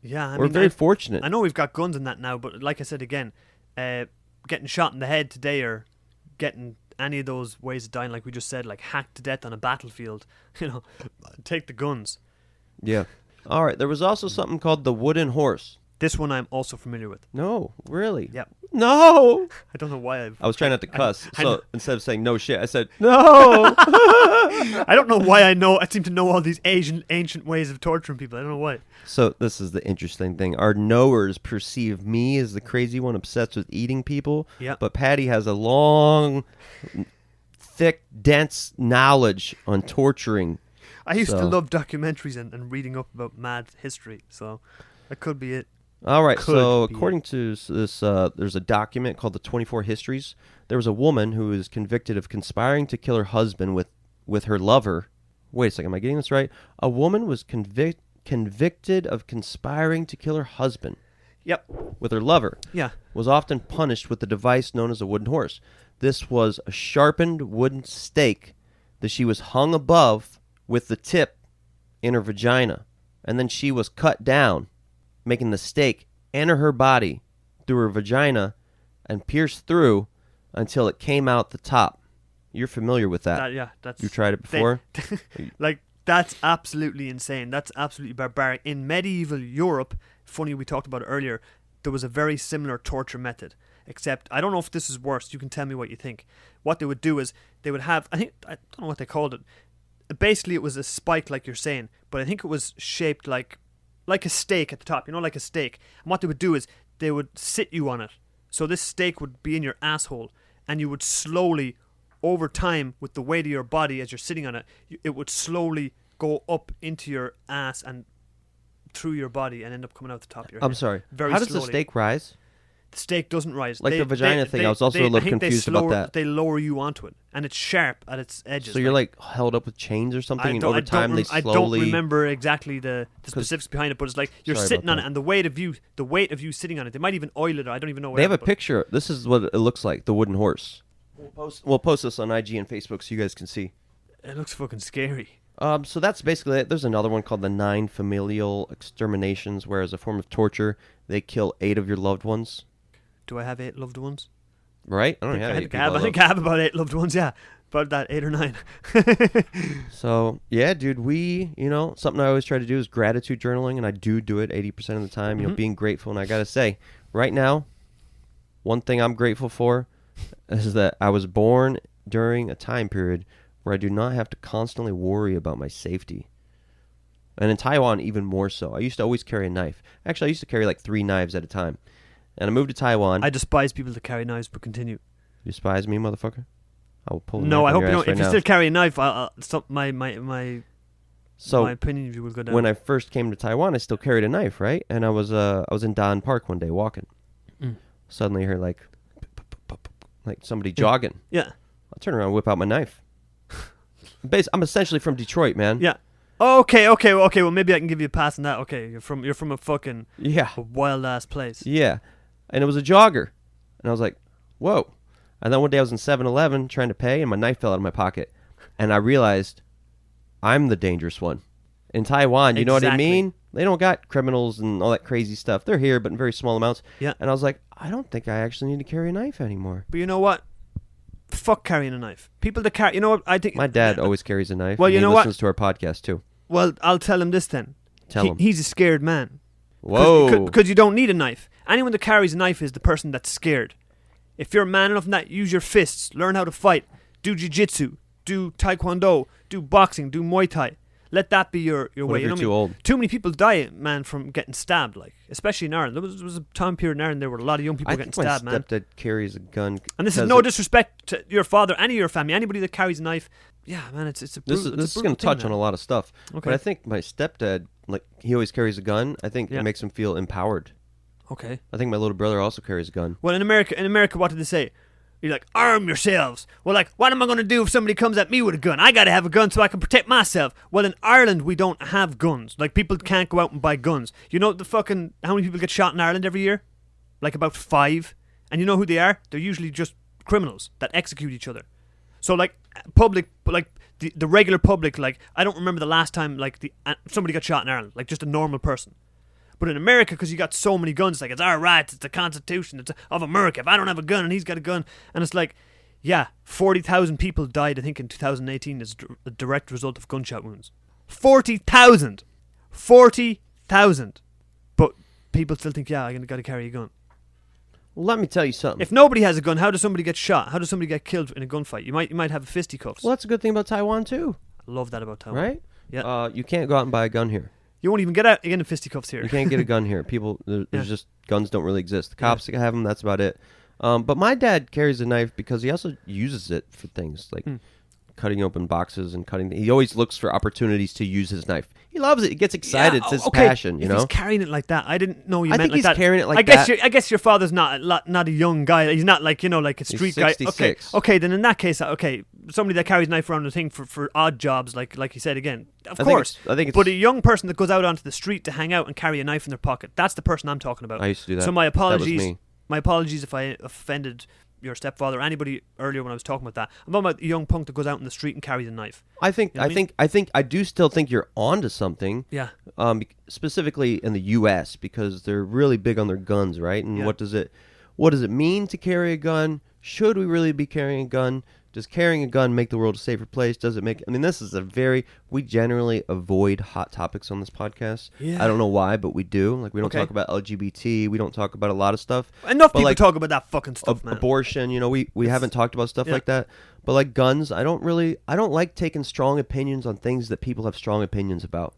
Yeah, we're very fortunate. I know we've got guns and that now, but like I said again, getting shot in the head today, or getting any of those ways of dying, like we just said, like hacked to death on a battlefield, you know, take the guns. Yeah. All right. There was also something called the wooden horse. This one I'm also familiar with. No, really? Yeah. No. I don't know why I was trying not to cuss, so instead of saying no shit, I said no. I don't know why I seem to know all these ancient ways of torturing people. I don't know why. So this is the interesting thing. Our knowers perceive me as the crazy one obsessed with eating people. Yeah. But Paddy has a long, thick, dense knowledge on torturing. I used to love documentaries and reading up about mad history, so that could be it. All right, so according to this, there's a document called the 24 Histories. There was a woman who was convicted of conspiring to kill her husband with her lover. Wait a second, am I getting this right? A woman was convicted of conspiring to kill her husband. Yep. With her lover. Yeah. Was often punished with the device known as a wooden horse. This was a sharpened wooden stake that she was hung above with the tip in her vagina. And then she was cut down, making the stake enter her body through her vagina and pierce through until it came out the top. You're familiar with that? That's. You tried it before? Like, that's absolutely insane. That's absolutely barbaric. In medieval Europe, funny we talked about it earlier, there was a very similar torture method. Except, I don't know if this is worse. You can tell me what you think. What they would do is, they would have, I don't know what they called it. Basically, it was a spike, like you're saying, but I think it was shaped like a steak at the top, like a steak. And what they would do is they would sit you on it. So this steak would be in your asshole, and you would slowly, over time, with the weight of your body as you're sitting on it, it would slowly go up into your ass and through your body and end up coming out the top of your head. I'm sorry. Very How does slowly. the steak rise? The steak doesn't rise. Like the vagina thing, I was also a little confused about that. They lower you onto it, and it's sharp at its edges. So you're like held up with chains or something, and over time they slowly... I don't remember exactly the specifics behind it, but it's like you're sitting on it, and the weight of you sitting on it, they might even oil it, or I don't even know. They have a picture. This is what it looks like, the wooden horse. We'll post this on IG and Facebook so you guys can see. It looks fucking scary. So that's basically it. There's another one called the 9 familial exterminations, where as a form of torture, they kill 8 of your loved ones. Do I have 8 loved ones? Right? I don't have 8 I think I have about 8 loved ones, yeah. About that 8 or 9. So, yeah, dude, something I always try to do is gratitude journaling, and I do it 80% of the time, being grateful. And I got to say, right now, one thing I'm grateful for is that I was born during a time period where I do not have to constantly worry about my safety. And in Taiwan, even more so. I used to always carry a knife. Actually, I used to carry like 3 knives at a time. And I moved to Taiwan. I despise people that carry knives, but continue. You despise me, motherfucker? I will pull. No, I hope you don't. If you now. still carry a knife, my opinion of you will go down. When I first came to Taiwan, I still carried a knife, right? And I was in Dan Park one day walking. Suddenly, I heard like somebody jogging. Yeah. I turn around, and whip out my knife. I'm essentially from Detroit, man. Yeah. Okay. Well, maybe I can give you a pass on that. Okay, you're from a fucking wild ass place. Yeah, and it was a jogger, and I was like, whoa. And then one day I was in 7-Eleven trying to pay, and my knife fell out of my pocket. And I realized I'm the dangerous one. In Taiwan, you know what I mean? They don't got criminals and all that crazy stuff. They're here, but in very small amounts. Yeah. And I was like, I don't think I actually need to carry a knife anymore. But you know what? Fuck carrying a knife. People that carry... You know what? I think... My dad always carries a knife. Well, you know what? He listens to our podcast, too. Well, I'll tell him this then. Tell him. He's a scared man. Whoa. Because you don't need a knife. Anyone that carries a knife is the person that's scared. If you're man enough, use your fists, learn how to fight, do jiu-jitsu, do taekwondo, do boxing, do Muay Thai. Let that be your way. You're too old. Too many people die, man, from getting stabbed, like, especially in Ireland. There was a time period in Ireland there were a lot of young people getting stabbed, man. My stepdad carries a gun. And this is no disrespect to your father, any of your family, anybody that carries a knife. Yeah, man, it's a brutal This is going to touch on a lot of stuff. Okay. But I think my stepdad, he always carries a gun. I think it makes him feel empowered. Okay. I think my little brother also carries a gun. Well, in America, what did they say? You're like, arm yourselves. Well, like, what am I going to do if somebody comes at me with a gun? I got to have a gun so I can protect myself. Well, in Ireland, we don't have guns. Like, people can't go out and buy guns. You know how many people get shot in Ireland every year? Like, about 5. And you know who they are? They're usually just criminals that execute each other. So, like, the regular public, like, I don't remember the last time, like, somebody got shot in Ireland. Like, just a normal person. But in America, because you got so many guns, it's like, it's our rights, it's the Constitution of America. If I don't have a gun and he's got a gun, and it's like, 40,000 people died, I think, in 2018 as a direct result of gunshot wounds. 40,000! 40,000! But people still think, I got to carry a gun. Well, let me tell you something. If nobody has a gun, how does somebody get shot? How does somebody get killed in a gunfight? You might have fisticuffs. Well, that's a good thing about Taiwan, too. I love that about Taiwan. Right? Yeah. You can't go out and buy a gun here. You won't even get in fisticuffs here. You can't get a gun here. People, there's just, guns don't really exist. The cops have them, that's about it. But my dad carries a knife because he also uses it for things like cutting open boxes and cutting. He always looks for opportunities to use his knife. He loves it. He gets excited. It's his passion, you know? He's carrying it like that. I didn't know you meant like that. I think he's carrying it like that. I guess your father's not a young guy. He's not like, like a street guy. 66. Okay, then in that case, somebody that carries a knife around the thing for odd jobs, like you said again, of course. I think it's, but a young person that goes out onto the street to hang out and carry a knife in their pocket, that's the person I'm talking about. I used to do that. So my apologies. That was me. My apologies if I offended your stepfather or anybody earlier when I was talking about that. I'm talking about a young punk that goes out in the street and carries a knife. I do still think you're onto something. Yeah. Specifically in the U.S. because they're really big on their guns, right? And what does it mean to carry a gun? Should we really be carrying a gun? Does carrying a gun make the world a safer place? Does it make... I mean, this is we generally avoid hot topics on this podcast. Yeah. I don't know why, but we do. Like, we don't talk about LGBT. We don't talk about a lot of stuff. Enough people talk about that fucking stuff, man. Abortion, we haven't talked about stuff like that. But like guns, I don't like taking strong opinions on things that people have strong opinions about.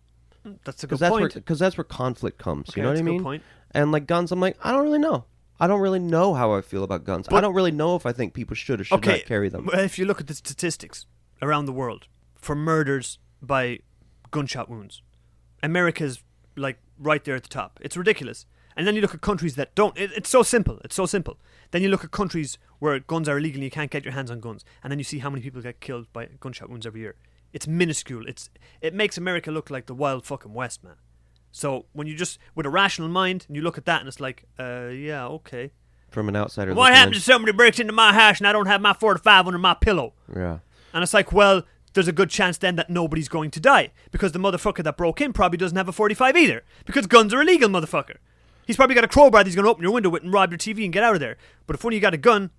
That's a good point. Because that's where conflict comes. Okay, you know what I mean? Good point. And like guns, I'm like, I don't really know. I don't really know how I feel about guns. I don't really know if I think people should or should not carry them. If you look at the statistics around the world for murders by gunshot wounds, America's like right there at the top. It's ridiculous. And then you look at countries that don't. It's so simple. It's so simple. Then you look at countries where guns are illegal and you can't get your hands on guns. And then you see how many people get killed by gunshot wounds every year. It's minuscule. It makes America look like the wild fucking West, man. So when you just, with a rational mind, and you look at that and it's like, okay. From an outsider. What happens if somebody breaks into my house and I don't have my 45 under my pillow? Yeah. And it's like, well, there's a good chance then that nobody's going to die. Because the motherfucker that broke in probably doesn't have a 45 either. Because guns are illegal, motherfucker. He's probably got a crowbar that he's going to open your window with and rob your TV and get out of there. But if when you got a gun,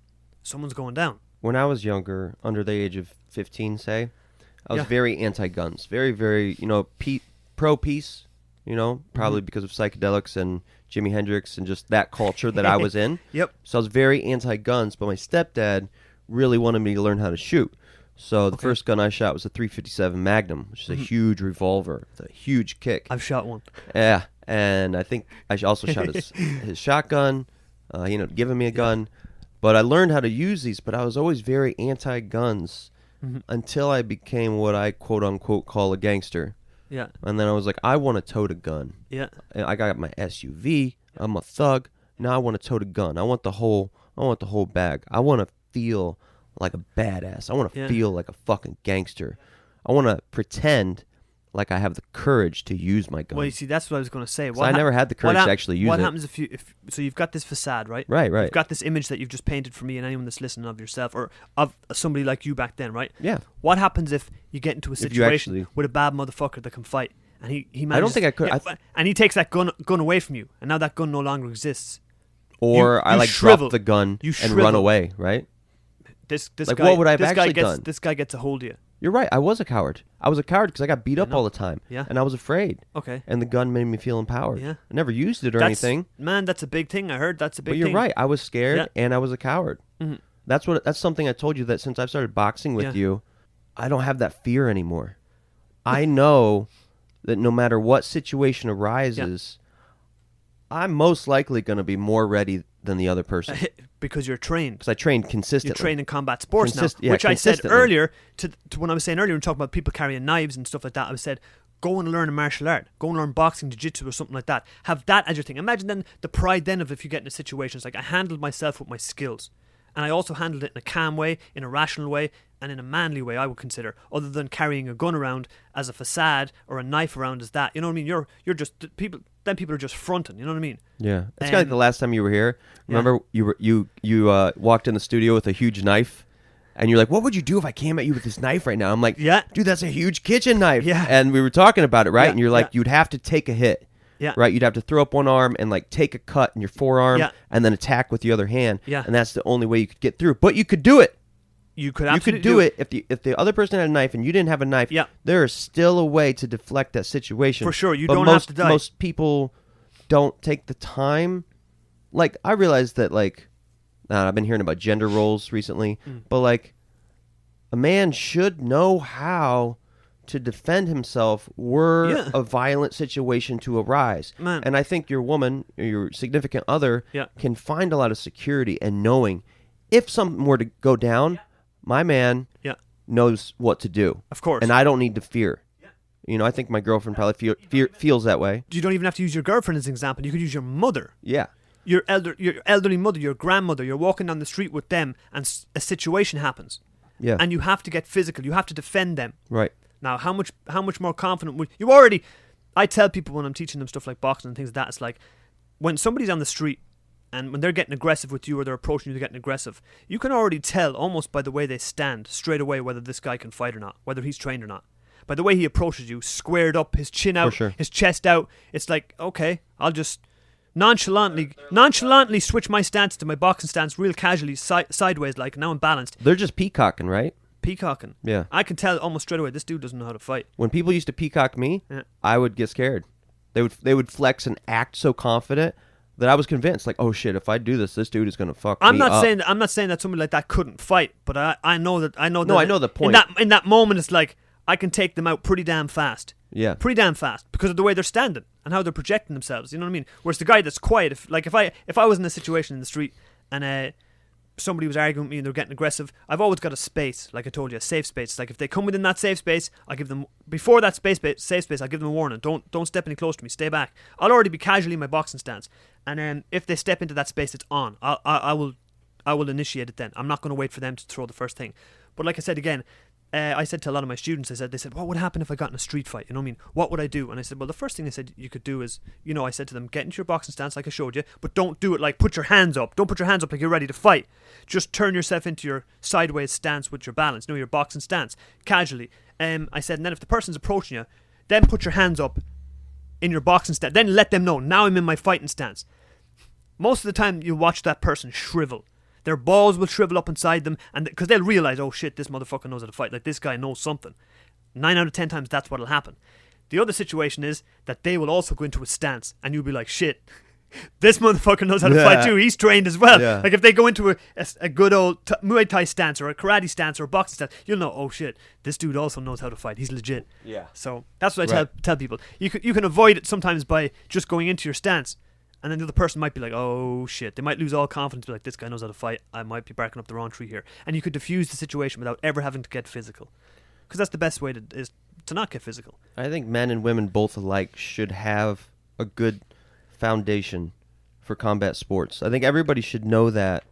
someone's going down. When I was younger, under the age of 15, say, I was very anti-guns. Very, very, pro-peace, probably because of psychedelics and Jimi Hendrix and just that culture that I was in. Yep. So I was very anti-guns, but my stepdad really wanted me to learn how to shoot. So the first gun I shot was a .357 Magnum, which is a huge revolver. It's a huge kick. I've shot one. Yeah, and I think I also shot his shotgun. He ended up giving me a gun. But I learned how to use these, but I was always very anti-guns until I became what I quote-unquote call a gangster. Yeah. And then I was like, I want to tote a gun. Yeah. I got my SUV. I'm a thug. Now I want to tote a gun. I want the whole bag. I want to feel like a badass. I want to feel like a fucking gangster. I want to pretend like I have the courage to use my gun. Well, you see, that's what I was going to say. I never had the courage to actually use it. What happens so you've got this facade, right? Right. You've got this image that you've just painted for me and anyone that's listening of yourself or of somebody like you back then, right? Yeah. What happens if you get into a situation with a bad motherfucker that can fight and he manages, I don't think I could. And he takes that gun away from you and now that gun no longer exists. Or I drop the gun and run away, right? This like, guy, what would I have actually done? This guy gets a hold of you. You're right. I was a coward. I was a coward because I got beat up all the time. Yeah. And I was afraid. Okay. And the gun made me feel empowered. Yeah. I never used it or anything. Man, that's a big thing. I heard that's a big thing. But you're right. I was scared and I was a coward. Mm-hmm. That's something I told you that since I've started boxing with you, I don't have that fear anymore. I know that no matter what situation arises, I'm most likely going to be more ready than the other person. Because you're trained. Because I trained consistently. You're trained in combat sports now. Which I said earlier, to when I was saying earlier, when talking about people carrying knives and stuff like that, I said, go and learn a martial art. Go and learn boxing, jiu-jitsu or something like that. Have that as your thing. Imagine then the pride then of if you get in a situation. It's like I handled myself with my skills. And I also handled it in a calm way, in a rational way, and in a manly way, I would consider, other than carrying a gun around as a facade or a knife around as that. You know what I mean? You're just people. Then people are just fronting. You know what I mean? Yeah, it's kind of like the last time you were here. Remember, you walked in the studio with a huge knife, and you're like, "What would you do if I came at you with this knife right now?" I'm like, "Yeah, dude, that's a huge kitchen knife." Yeah, and we were talking about it, right? And you're like, "You'd have to take a hit." Yeah. Right? You'd have to throw up one arm and take a cut in your forearm and then attack with the other hand. Yeah. And that's the only way you could get through. But you could do it. You could absolutely do it if the other person had a knife and you didn't have a knife. Yeah. There is still a way to deflect that situation. For sure. You don't have to die. Most people don't take the time. Like, I realized that, I've been hearing about gender roles recently, but a man should know how to defend himself were a violent situation to arise. Man. And I think your woman, or your significant other, can find a lot of security and knowing if something were to go down, my man knows what to do. Of course. And I don't need to fear. I think my girlfriend probably feels that way. You don't even have to use your girlfriend as an example. You could use your mother. Yeah. Your elderly mother, your grandmother. You're walking down the street with them and a situation happens. Yeah. And you have to get physical. You have to defend them. Right. Now, how much more confident would you already? I tell people when I'm teaching them stuff like boxing and things like that, it's like when somebody's on the street and when they're getting aggressive with you or they're approaching you, they're getting aggressive, you can already tell almost by the way they stand straight away whether this guy can fight or not, whether he's trained or not. By the way he approaches you, squared up, his chin out, his chest out, it's like, okay, I'll just nonchalantly switch my stance to my boxing stance real casually, sideways, like now I'm balanced. They're just peacocking, right? Peacocking. Yeah. I can tell almost straight away this dude doesn't know how to fight. When people used to peacock me, I would get scared. They would flex and act so confident that I was convinced, oh shit, if I do this dude is gonna fuck me up. I'm not saying that somebody like that couldn't fight, but I know that. No, I know the point. In that moment, it's like I can take them out pretty damn fast. Yeah. Pretty damn fast because of the way they're standing and how they're projecting themselves. You know what I mean? Whereas the guy that's quiet, if I was in a situation in the street and somebody was arguing with me and they're getting aggressive, I've always got a space, like I told you, a safe space. Like if they come within that safe space, I give them before that safe space, I give them a warning. Don't step any closer to me. Stay back. I'll already be casually in my boxing stance, and then if they step into that space, it's on. I will initiate it then. I'm not going to wait for them to throw the first thing. But like I said again, I said to a lot of my students, they said, what would happen if I got in a street fight? You know what I mean? What would I do? And I said, well, the first thing I said you could do is, I said to them, get into your boxing stance like I showed you, but don't do it like put your hands up. Don't put your hands up like you're ready to fight. Just turn yourself into your sideways stance with your balance. Your boxing stance, casually. I said, and then if the person's approaching you, then put your hands up in your boxing stance. Then let them know, now I'm in my fighting stance. Most of the time, you watch that person shrivel. Their balls will shrivel up inside them, and because they'll realize, oh shit, this motherfucker knows how to fight. Like, this guy knows something. 9 out of 10 times, that's what'll happen. The other situation is that they will also go into a stance, and you'll be like, shit, this motherfucker knows how to fight too. He's trained as well. Yeah. Like, if they go into a good old Muay Thai stance or a karate stance or a boxing stance, you'll know, oh shit, this dude also knows how to fight. He's legit. Yeah. So that's what I tell people. You can avoid it sometimes by just going into your stance, and then the other person might be like, oh shit. They might lose all confidence, be like, this guy knows how to fight. I might be barking up the wrong tree here. And you could diffuse the situation without ever having to get physical. Because that's the best way is to not get physical. I think men and women both alike should have a good foundation for combat sports. I think everybody should know that.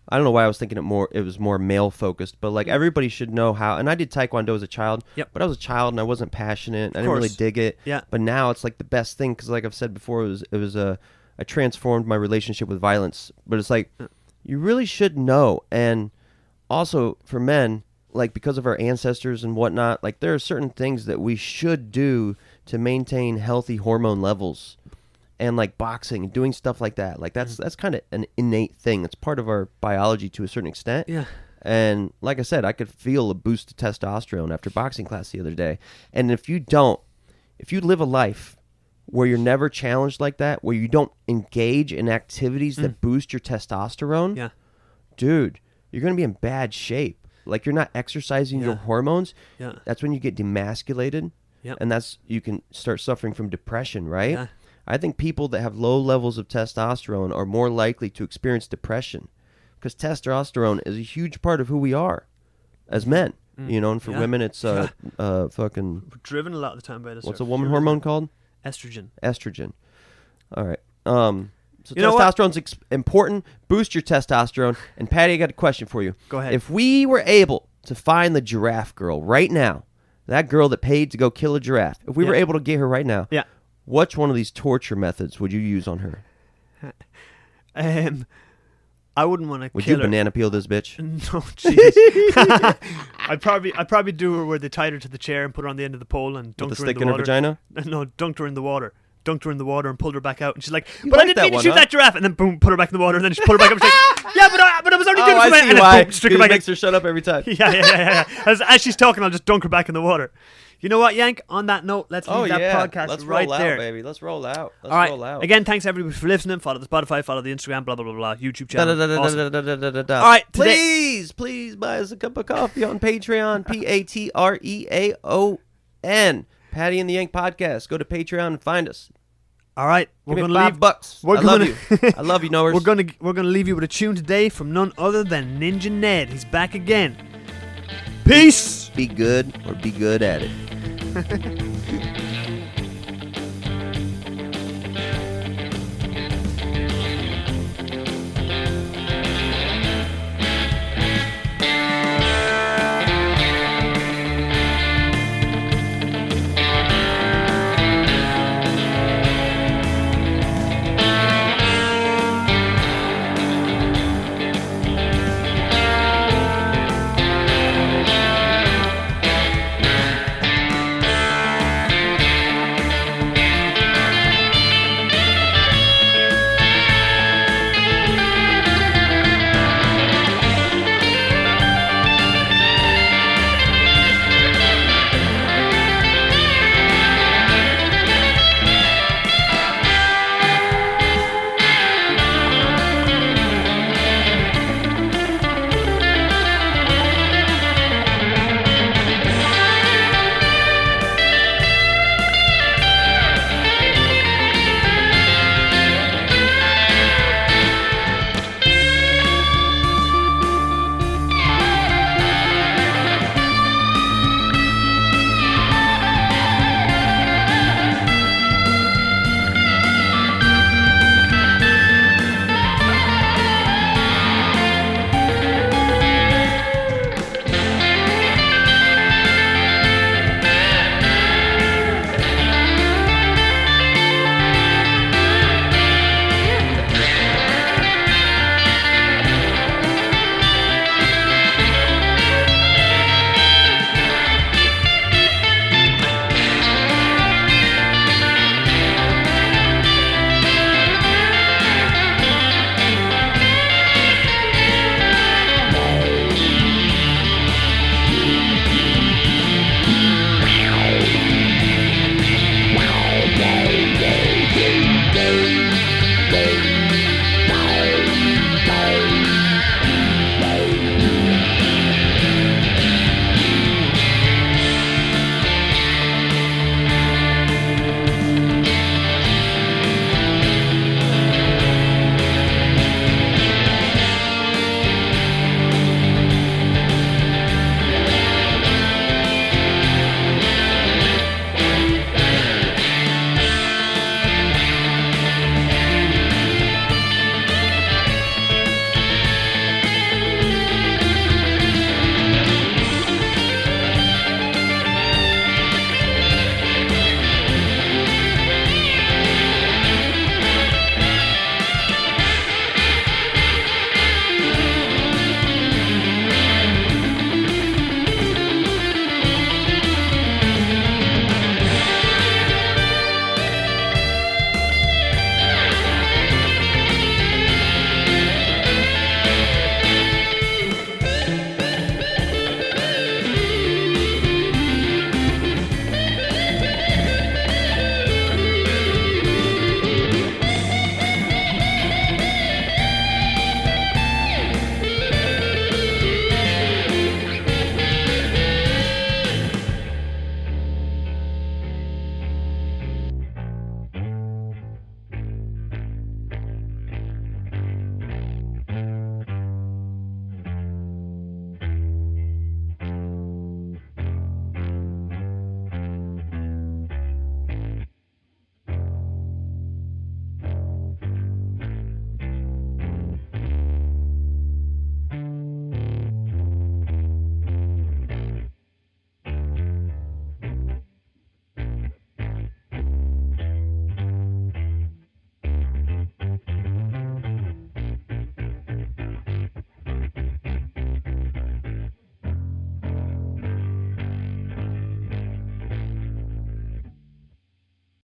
I don't know why I was thinking it was more male focused, but like everybody should know how. And I did Taekwondo as a child, but I was a child and I wasn't passionate. I didn't really dig it. Yeah. But now it's like the best thing because, like I've said before, I transformed my relationship with violence. But it's like you really should know. And also for men, like because of our ancestors and whatnot, like there are certain things that we should do to maintain healthy hormone levels, and like boxing and doing stuff like that. Like that's kind of an innate thing. It's part of our biology to a certain extent. Yeah. And like I said, I could feel a boost of testosterone after boxing class the other day. And if you live a life where you're never challenged like that, where you don't engage in activities that boost your testosterone, dude, you're going to be in bad shape. Like you're not exercising your hormones. Yeah. That's when you get demasculated. Yep. And you can start suffering from depression, right? Yeah. I think people that have low levels of testosterone are more likely to experience depression because testosterone is a huge part of who we are as men. And for women, it's fucking... We're driven a lot of the time by this. What's a woman hormone called? Estrogen. All right. So testosterone's important. Boost your testosterone. And Paddy, I got a question for you. Go ahead. If we were able to find the giraffe girl right now, that girl that paid to go kill a giraffe, if we were able to get her right now, which one of these torture methods would you use on her? I wouldn't want to kill her. Would you banana peel this bitch? No, jeez. I'd probably do her where they tied her to the chair and put her on the end of the pole and dunked her in the water. With a stick in her vagina? No, dunked her in the water. Dunked her in the water and pulled her back out. And she's like, I didn't mean to shoot that giraffe. And then boom, put her back in the water. And then she pulled her back up. She's like, yeah, but I was already doing it. And then boom, stick her back. Makes her shut up every time. Yeah. As she's talking, I'll just dunk her back in the water. You know what, Yank? On that note, let's leave that podcast let's right roll there. Out, baby. Let's roll out. All right. Again, thanks everybody for listening. Follow the Spotify, follow the Instagram, blah, blah, blah, blah, YouTube channel. Awesome. All right. Please buy us a cup of coffee on Patreon. Patreon. Paddy and the Yank Podcast. Go to Patreon and find us. All right. We're going to leave $5. I love you. I love you, knowers. We're gonna leave you with a tune today from none other than Ninja Ned. He's back again. Peace. Be good or be good at it.